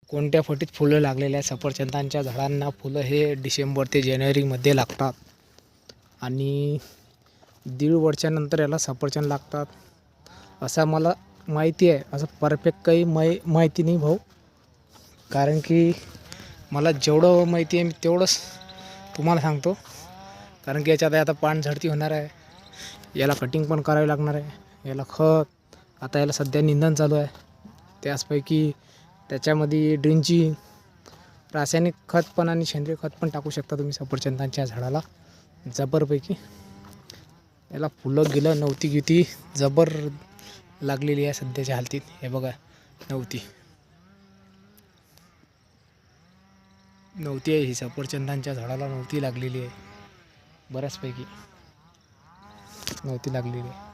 कोणत्या फटीत फुलं लागलेल्या आहे. सफरचंदांच्या झाडांना फुलं हे डिसेंबर ते जानेवारीमध्ये लागतात आणि 1.5 वर्षानंतर याला सफरचंद लागतात असं मला माहिती आहे. असं परफेक्ट काही माहिती नाही भाऊ, कारण की मला जेवढं माहिती आहे मी तेवढंच तुम्हाला सांगतो. कारण की याच्यात आता पानझडती होणार आहे, याला कटिंग पण करावी लागणार आहे, याला खत, आता याला सध्या निंदण चालू आहे. त्याचपैकी त्याच्यामध्ये ड्रिंचिंग, रासायनिक खत पण आणि सेंद्रिय खत पण टाकू शकता तुम्ही सफरचंदांच्या झाडाला जबरपैकी. याला फुलं गेलं नव्हती किती जबर लागलेली आहे सध्याच्या हालतीत. हे बघा, नव्हती आहे ही सफरचंदांच्या झाडाला नव्हती लागलेली आहे, बऱ्याचपैकी नव्हती लागलेली आहे.